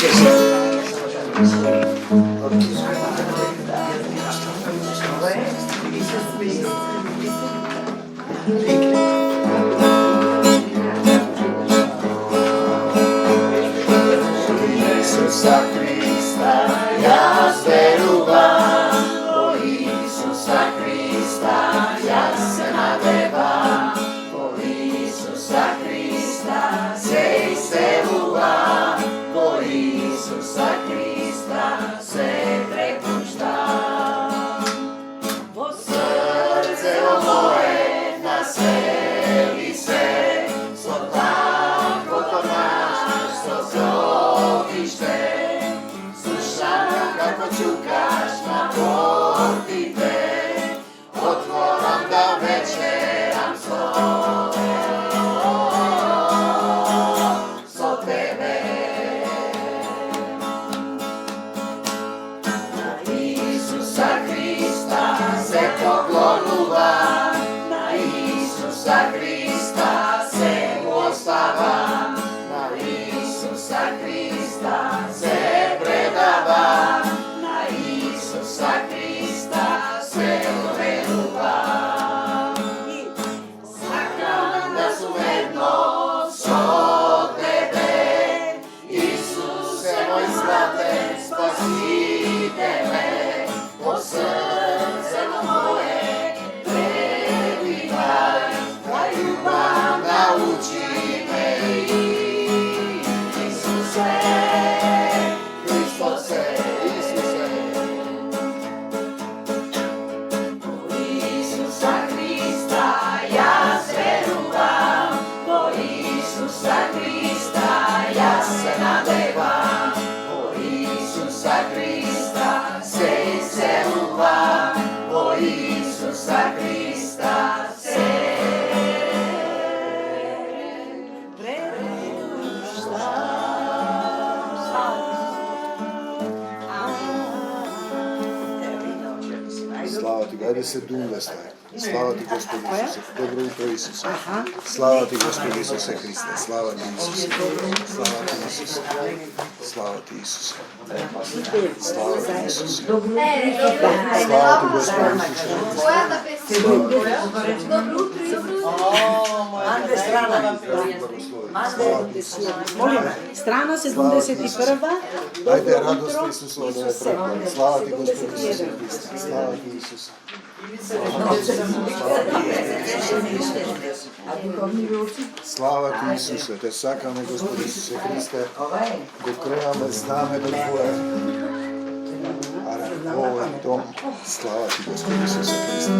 Isusa Krista, ja zverujem, o Isusa Krista, ja se nadevam, o Isusa Krista, se iseluvam, o Isusa Krista, se prepuštam. O srce moje naseli se, so tako to naš, so zovište, slušam kako čukaš na portite, otvoram da večeram so tebe. Na Isusa Krista se poklonuvam, na Isusa Krista se mu ostavam, na Isusa Krista se predavam, na Isusa Krista se verujem. Sakram da su jedno so tebe, Isuse moj zlate, spasitele, o srce moje prebivaj, da ljubav nauči me. Isuse, Hristose, Isuse. O Isusa Krista ja zverujem, o Isusa Krista ja se nadevam, o Isusa Krista se iseluvam, o Isusa Krista se Slava ti, ajde se dunga staje. Slava ti Gospod Isuse, dobro jutro Isuse. Slava ti Gospod Isuse Hriste, slava ti Isuse. Slava ti Isuse. Slava ti Isuse. Slava ti Isuse. Slava ti Gospod Isuse. Ande strana. Molim, strana 71. Ajde, radost Isusu od ove preglede. Slava ti Gospod Isuse Hriste, slava ti Isuse. Slava ti Isuse, te sakame Gospod Isuse Hriste, go kreame zname do Tvoje. Ara, ovaj dom, slava ti Gospod Isuse Hriste.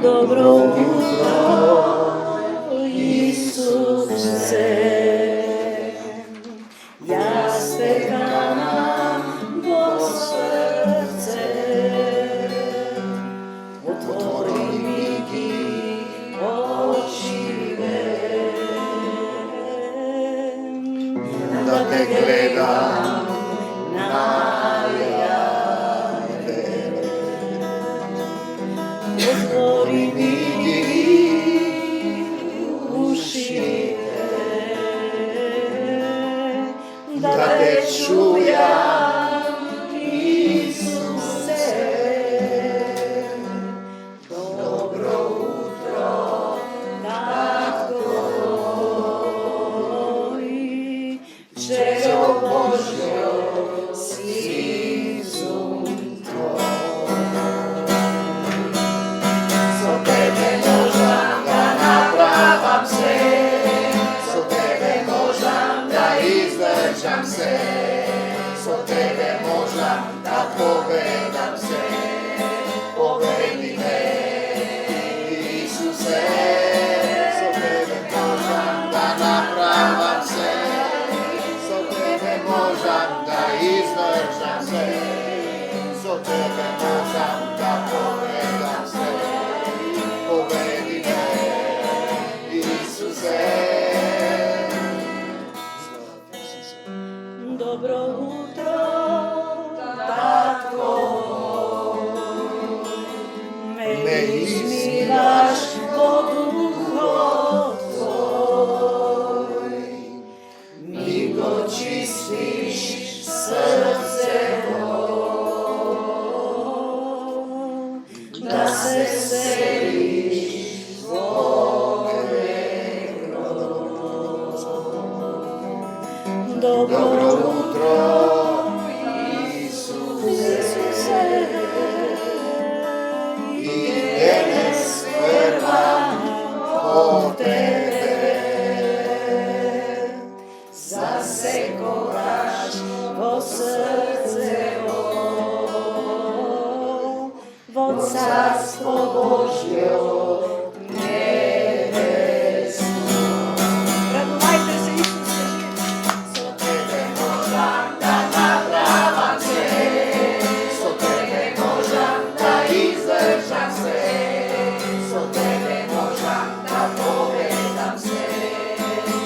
Dobro jutro, Isuse, ja sve kanam Bog srce, otvori mi oči Da te gledam otvori mi uši da te čujam, Isuse. Dobro jutro, Tatko moj, čero Božjo, Sizu tvoj. So tebe možam da napravam se, So tebe možam da izdržam se, so tebe možam da povedam se, povedi me, Isuse. So tebe možam da napravam se, so tebe možam da izdržam se, so tebe možam da povedam se, povedi me, Isuse. dobro jutro, Tatko Dobro jutro, Isuse. Idene spervam po tebe. Zasekovaš po srce vo carstvo Božjo nebesno. Radovajte se, Isuse. So tebe možam da napravam se, so tebe možam da izdržam se, so tebe možam da povedam se,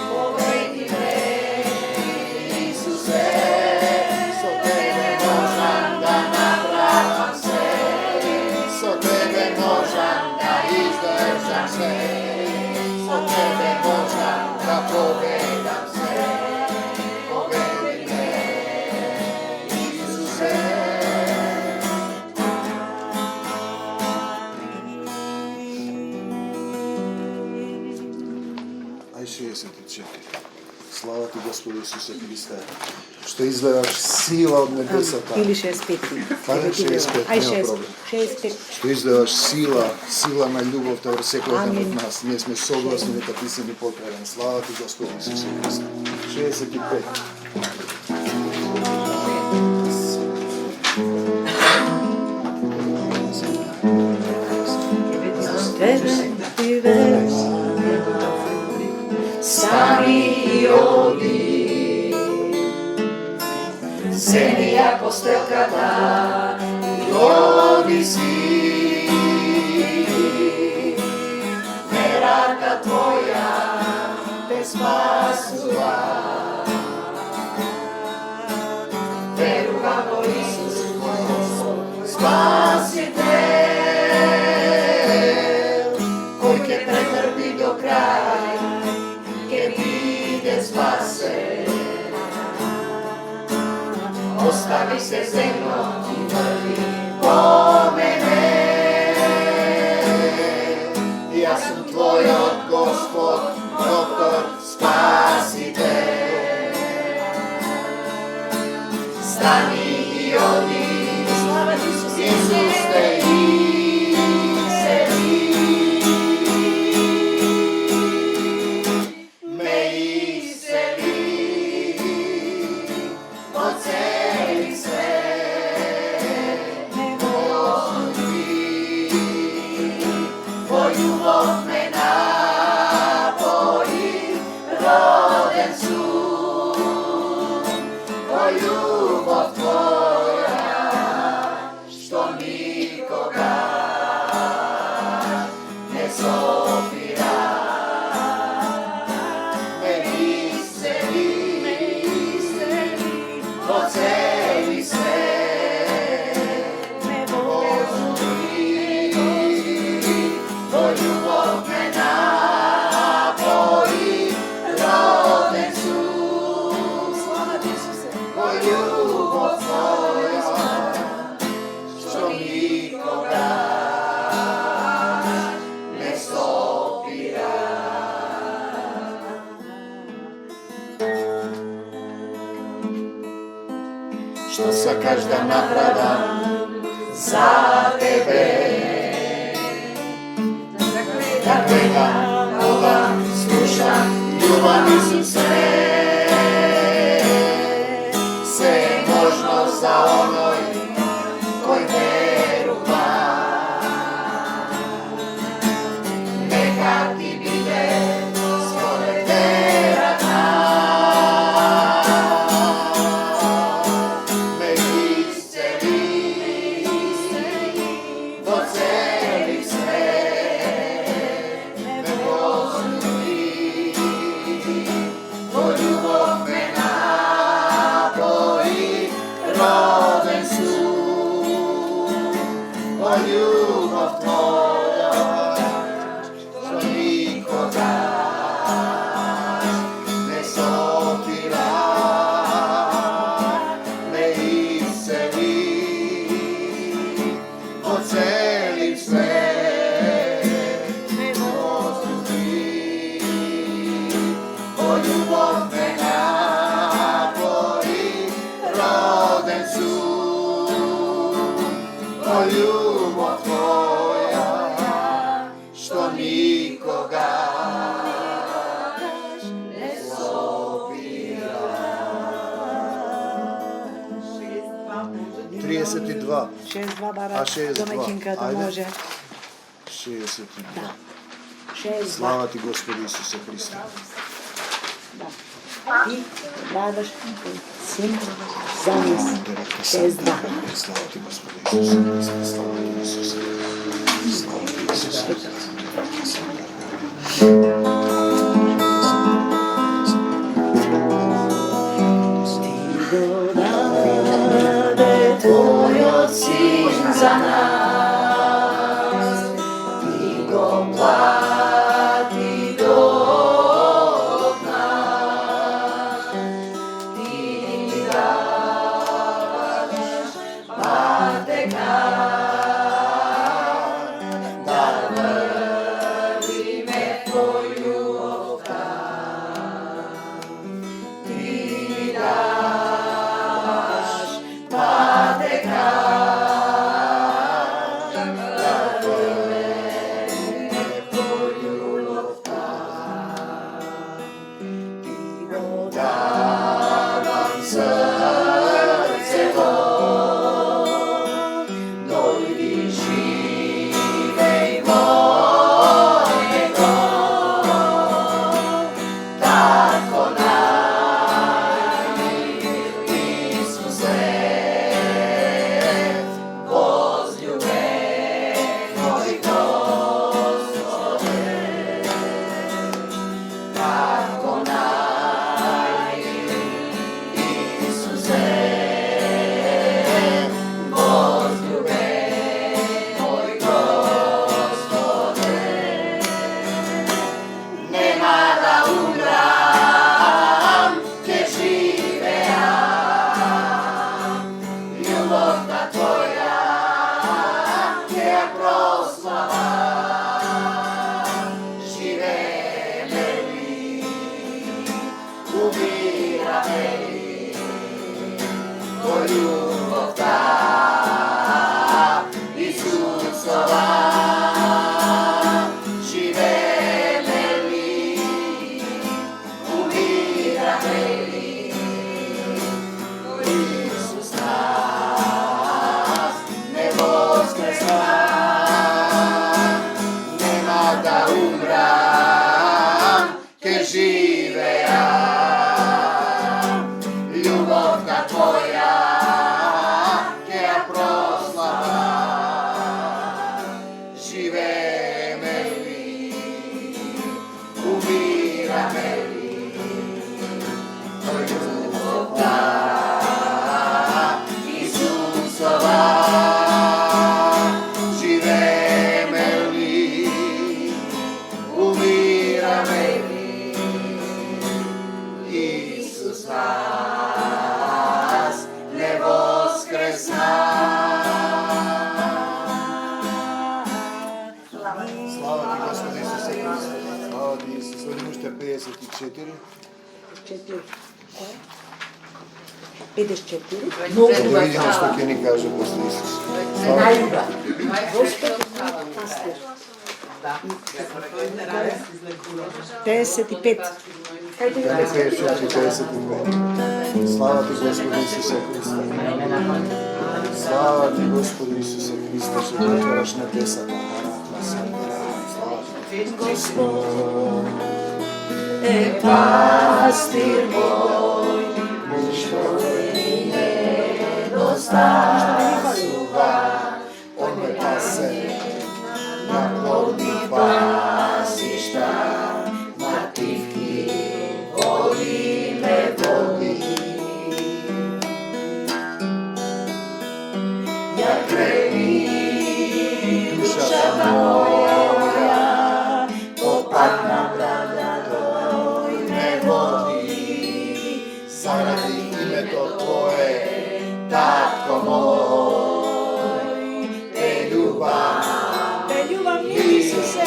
povedi me, Isuse. So tebe možam da napravam se, so tebe možam da izdržam se, so tebe možam da povedam se, povedi me, Isuse. Aj 64. Slava ti, Gospodu Isuse Hriste, što izgledaš sila od nebesa tamo. Ili 65. Ajde 65, Aj nema 6. problem. 65. Što izgledaš sila na ljubav te vrsekla od nas. Ние сме согласни дека ти си ни потребен. Слава ти, Господи Исусе Христе. 65. Tebe ti već stani i odi. Zemlja postelkata i odi si. Meraka tvoja te spasula. Verujemo Isus Spasitelj, koji ke pretrpi do kraja, ke vide spase. Ostavi se zemljom i mrtvi po mene. Ja sam tvoj Gospod, doktor, spasitelj. Stani i odi, Isus te iseli. Me iseli, oceli svet. Ozdi, tvoj ljubov me napoji, roden su. Tvoj ljubav tvoja, što nikoga ne zopira. Me iseli, oceli svet. Ozdi, tvoj ljubav me napoji, roden su. Tvoj ljubav tvoja, što nikoga ne stopira. Što sa každa napravim za tebe, da gledam, volam, slušam, ljubav Isuse. Sve je možno za onoj koji veruje. Neka ti bide svoje verana. Me isceli, doceli svet. Me pozdravi, tvoj ljubav me napoji, roden su. Tvoj ljubav tvoja, što nikoga ne stopira. Me iseli, oceli svet. Me pozdravi, tvoj ljubav me napoji, o ljubav tvoja, što nikoga ne zopira. 32. 6-2 bara, A 6-2. domaćinka da Ajde. može. 62. Da. 6-2. Slava ti Gospodi Isuse Hriste. Da. Ti daš sin za nas. 6-2. Slava ti Gospodi Isuse Hriste. Slava ti Isuse. Slava ti Isuse. Dade tvoj sin za nas, ti go plati dok nas, ti davaš pateka, da vrlime tvoj ljubav ti davaš pateka, da vrlime tvoj ljubav ti go davam srce tvoj, dojdi živej mojego, tako najmiliji Isuse, возлюбленой Господи, tako najmiliji Isuse, возлюбленой Gospode, nema da umram, ke živeam, ljubovna tvoja, ke proslava, žive meni, umira meni, ko ljubav ta, Isusova, žive meni, umira meni, ko Isus nas ne voskresna, nema da umram, ke živeam, ljubovna tvoja, ke ja proslava, žive meni, umira meni, ko ljubav ta, Isusova, žive meni, umira meni, Isus nas ne voskresna. Slava ti Gospodi Isuse Hriste. Slava ti Isuse. Ovdje možete 54. 54. Da vidimo što Keni kaže posle Isusa. Slava ti. Pastor. 55. Kaj ti Keni 55. Slava ti Gospodi Isuse Hriste. Slava ti Gospodi Isuse Hriste, što ti otvaraš nebesa. Slava ti. Gospod, pastir moj, što mi nedostajuva, On me pase na plodnih pasišta, na tihki vodi me vodi. Ja kreni, duša moja, popadna brada tvoj me vodi, zaradi ime to tvoje, tatko moj, te ljubav Isuse,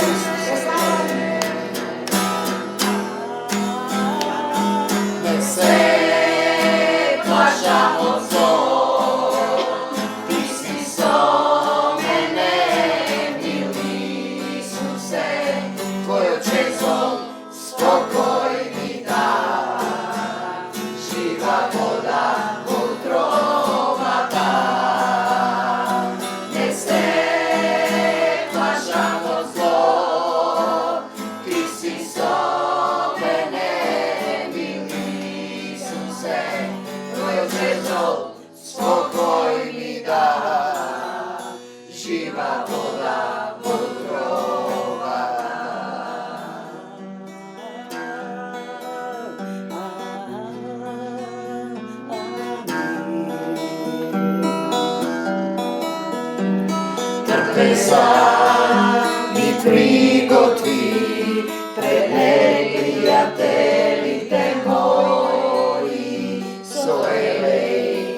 čezo spokoj mi dava, živa voda mudrova. Trpeza mi prigotvi pred neprijatelite moji, soelej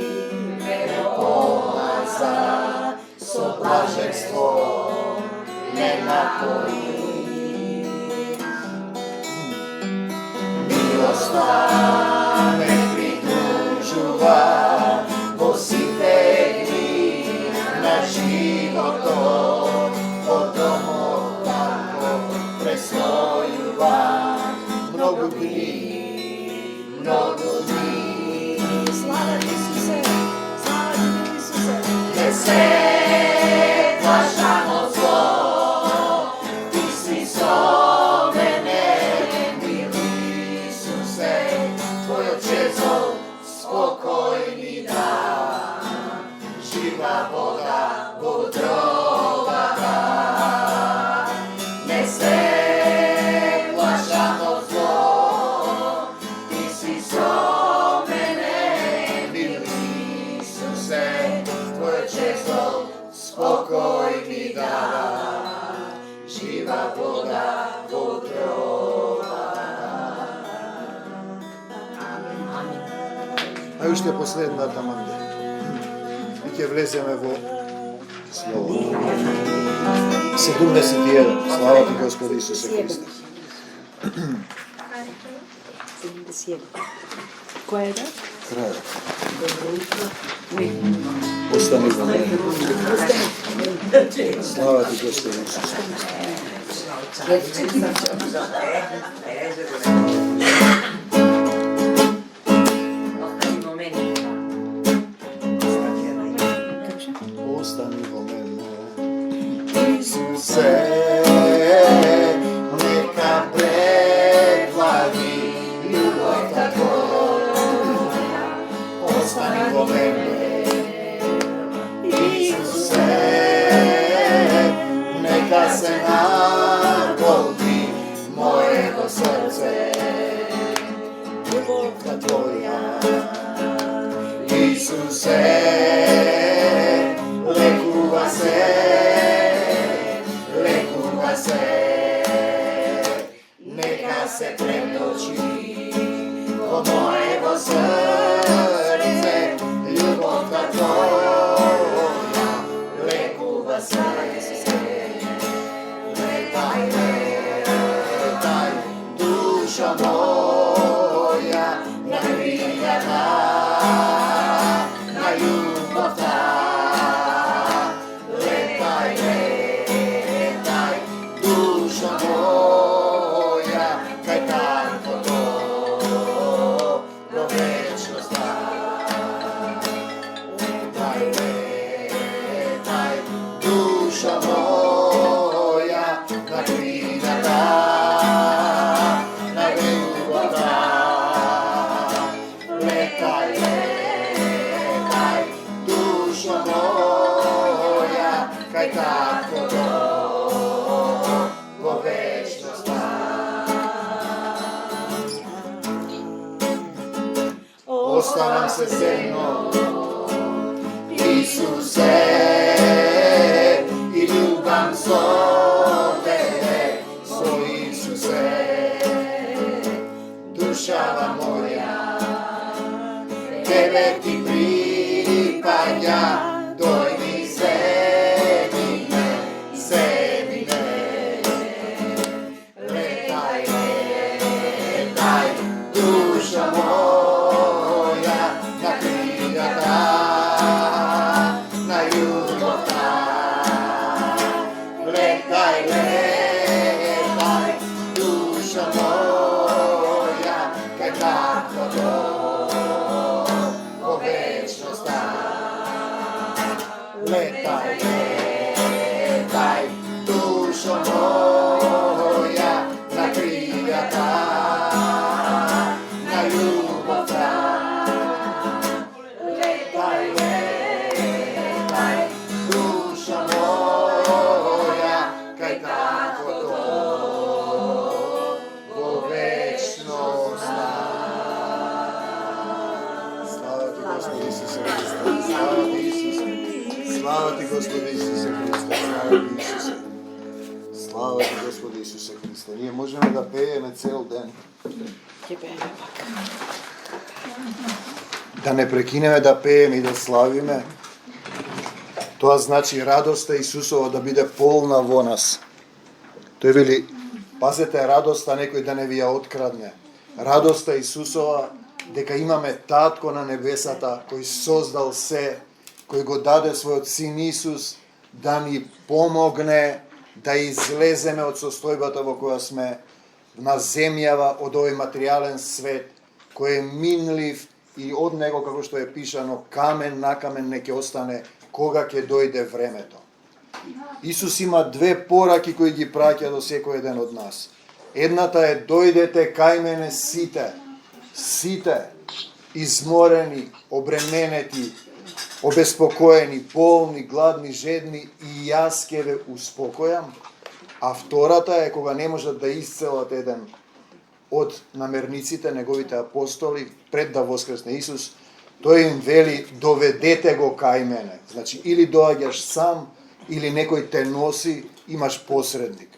me pomaza, so blaženstvo me napoji. Milosna me pridružuva, posipegni na životom, potom tako presnojuva. Mnogo dni, Slava ti Isuse, slava ti Isuse. ne se plašamo zlo, ti si so mene, mili Isuse, tvoje čezo spokoj mi da, živa voda mudrova da. Ne se plašamo zlo, ti si so mene, mili Isuse, tvoje čezo spokoj mi da, živa voda mudrova. A още последната манде. И ќе влеземе во Слово. 71. Слава ти Господи Исусе Христе. 71. Кое е да? Крајот. Остани во мене. Слава ти Господи Исусе. Остани во мене. Isuse, neka prevladi ljubav tvoja, ostani vo mene. Isuse, neka se nagodi mojego srce, ljubav tvoja. Isuse, lekuva se, neka se pretoči po mojego srce, ljubav tvoja, lekuva se. Letaj, letaj, duša moja, na kriljama, na ljubav ta. Letaj, letaj, duša moja, kaj tako to do večnosti. Letaj, letaj, duša moja, na kriljama, na ljubav ta. Letaj, letaj, duša moja, kaj tako to po večnosti. Ostavam se zemno, Isuse, i ljubam so tebe, so Isuse, dušava moja, tebe ti pripada, dojmi zemine, zemine. Letaj, letaj, duša moja, na kriljata, na ljubav ta. Letaj, letaj, duša moja, kaj tako to po večnost. Letaj, letaj, dušo moja, na kriljata, na ljubav ta. Слава ти, Господи Исусе Христе, слава ти, Исусе. Слава ти, Господи Исусе Христе. Ние можеме да пееме цел ден. Да не прекинеме да пееме и да славиме. Тоа значи радоста Исусова да биде полна во нас. Тој вели, пазете радоста некој да не ви ја открадне. Радоста Исусова дека имаме Татко на небесата кој создал се, кој го даде својот син Исус да ни помогне да излеземе од состојбата во која сме на земјава, од овој материјален свет кој е минлив и од него, како што е пишано, камен на камен не ќе остане кога ќе дојде времето. Исус има две пораки кои ги праќа до секој еден од нас. Едната е дојдете кај мене сите, изморени, обременети, обеспокоени, полни, гладни, жедни и јас ќе ве успокојам. А втората е кога не можат да исцелат еден од намерниците, неговите апостоли, пред да воскресне Исус, тој им вели, доведете го кај мене. Значи, или доаѓаш сам, или некој те носи, имаш посредник.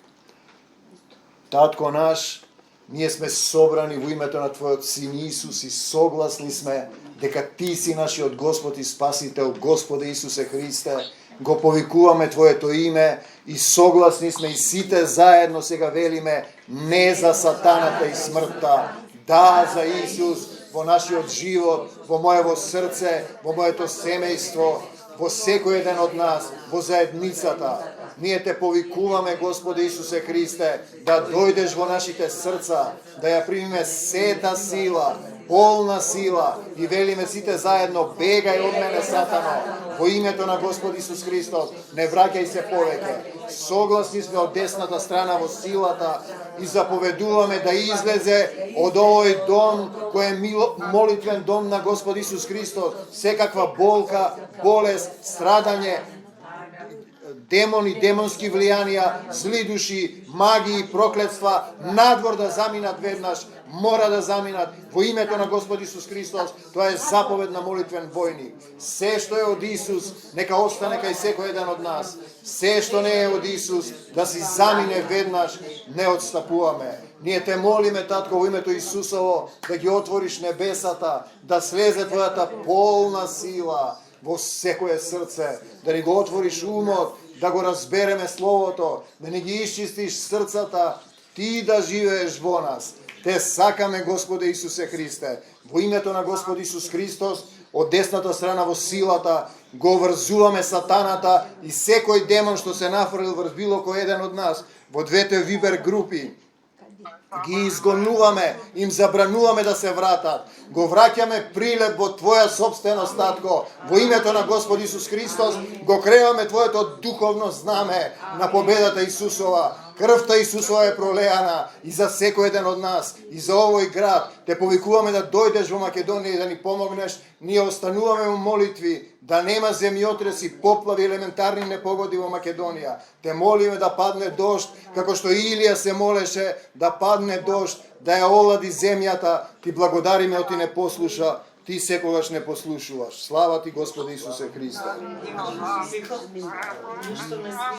Татко наш, ние сме собрани во името на Твојот Син Исус и согласни сме дека Ти си нашиот Господ и Спасител, Господе Исусе Христе, го повикуваме Твоето име и согласни сме и сите заедно сега велиме не за сатаната и смртта, да за Исус во нашиот живот, во моево срце, во моето семејство, во секој еден од нас, во заедницата. Ние те повикуваме, Господе Исусе Христе, да дојдеш во нашите срца, да ја примиме сета сила, полна сила и велиме сите заедно, бегај од мене, сатано, во името на Господ Исус Христос, не враќај се повеќе. Согласни сме од десната страна во силата и заповедуваме да излезе од овој дом, кој е молитвен дом на Господ Исус Христос, секаква болка, болест, страдање, демони, демонски влијанија, зли души, магии, проклетства, надвор да заминат веднаш, мора да заминат во името на Господ Исус Христос. Тоа е заповед на молитвен војник. Се што е од Исус, нека остане кај секој еден од нас. Се што не е од Исус, да си замине веднаш, не отстапуваме. Ние те молиме, Татко, во името Исусово, да ги отвориш небесата, да слезе Твојата полна сила во секое срце, да ни го отвориш умот, да го разбереме Словото, да ни ги исчистиш срцата, Ти да живееш во нас. Те сакаме, Господе Исусе Христе, во името на Господ Исус Христос, од десната страна во силата, го врзуваме сатаната и секој демон што се нафрлил врз било кој еден од нас, во двете вибер групи, ги изгонуваме, им забрануваме да се вратат. Го враќаме прилеп во Твоја собственост, Татко. Во името на Господ Исус Христос го креваме Твоето духовно знаме на победата Исусова. Крвта Исусова е пролеана и за секој еден од нас, и за овој град. Те повикуваме да дојдеш во Македонија и да ни помогнеш. Ние остануваме во молитви, да нема земјотреси, поплави, елементарни непогоди во Македонија. Те молиме да падне дожд, како што Илија се молеше да падне дожд, да ја олади земјата. Ти благодариме, Ти не послуша, Ти секогаш не послушуваш. Слава Ти, Господи Исусе Христе.